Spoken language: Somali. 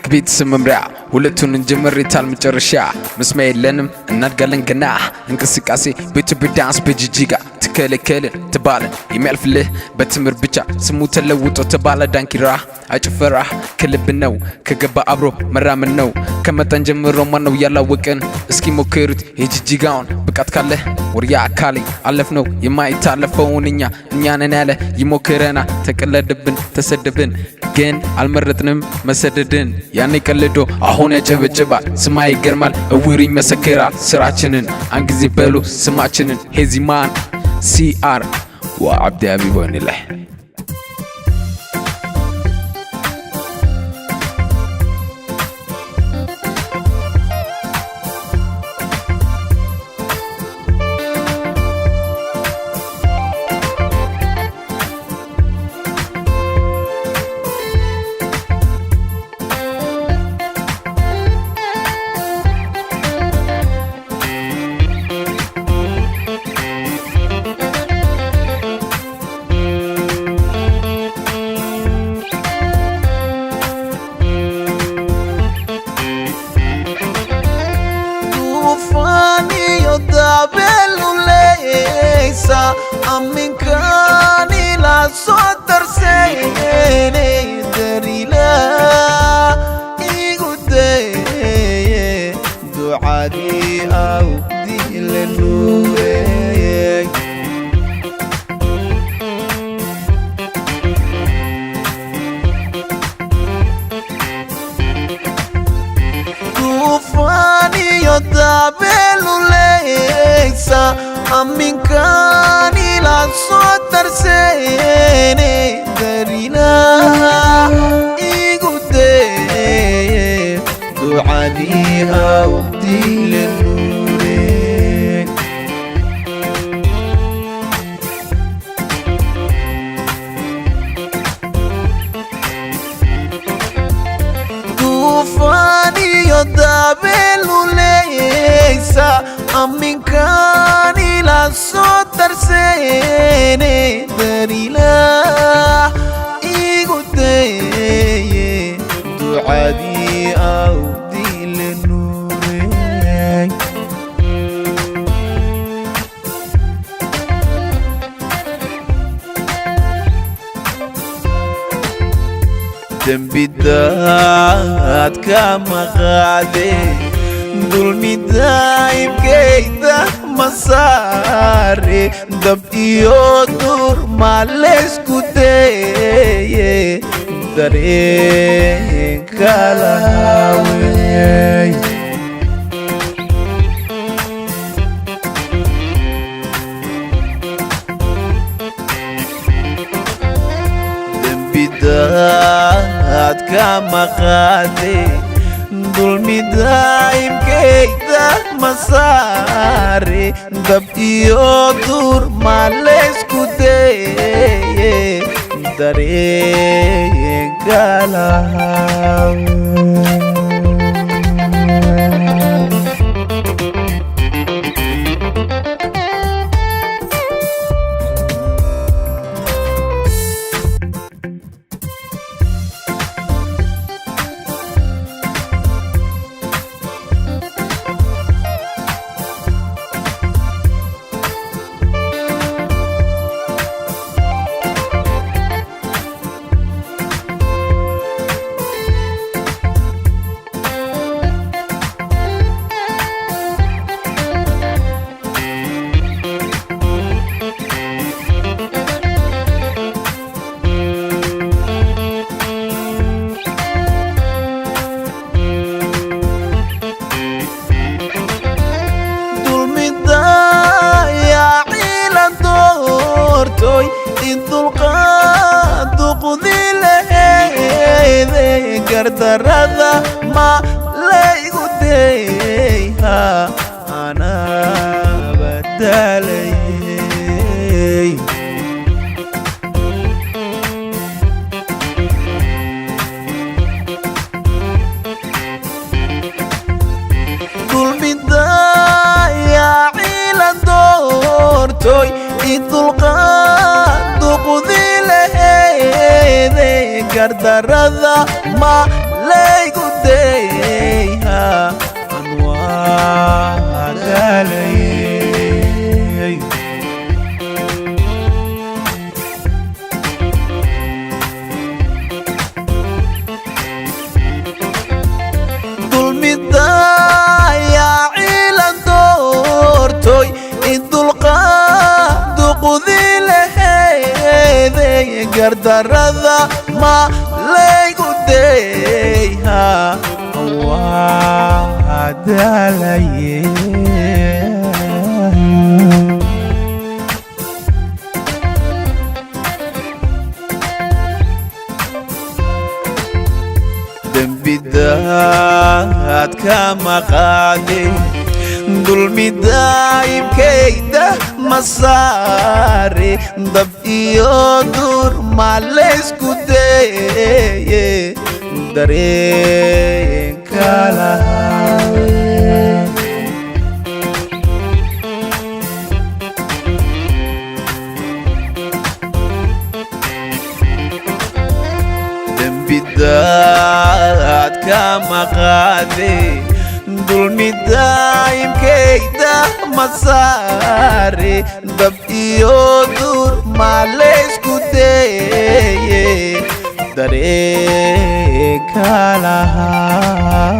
كبيت سممرع ولتون نجمر ريتال مجرشا مسمى لنم نادقلن جناح انكسكاسي بيت بدانس بجيجا تكلكلن تبالن يمال فله بتمر بيتشا سمو تلوتو تبالا دانكيرا اجفرا كلبنو كغبا ابرو مرامنو كما تنجمرو منو يلا وكن اسكي موكرت يجيجاون بقات كاله وريا اكالي علفنو يما يتالفونيا نيانا ناله يموكرنا تقلدبن تسدبن جن المرتنم مسددن يعني كلدو አሁን ያጨበጨባል ስማይ ይገርማል እውሪኝ መሰከራል ስራችንን አንግዚ በሉ ስማችንን ሄዚማን ሲአር ወአብዲ አቢቦንላህ Amin kani la sotar sene darila igute duadi au dilnuwe tufani yotabelulesa amin kani la sotar sene darina igute duadi au dilnure tufani yotabelulesa amin kani la sotar sene darila igute duadi au dilnure dembidat kama qade dulmi daim keida masare dab iyo dur males kute dare kalawe dembidat kama qade dulmi daim keida masare dab iyo dur males kute dare galaw toy indulqaad qudilehede gardarada ma laygu deyha ana badalay toy indulqaad qudilehede gardarada ma laygu dayha anwaa galayay dulmida yaa ciilan doortoy in dulqaadu qudilaheeday gardarada ma laygu dayha waa dalaye dembidaad kama qaadin dulmidaayibkayda ma saare dab iyo dur ma laysku daye dareenka lahaa dembidaad kama qaadin dulmidaayibkayda ma saare dab iyo dur ma laysku daye dareenka lahaa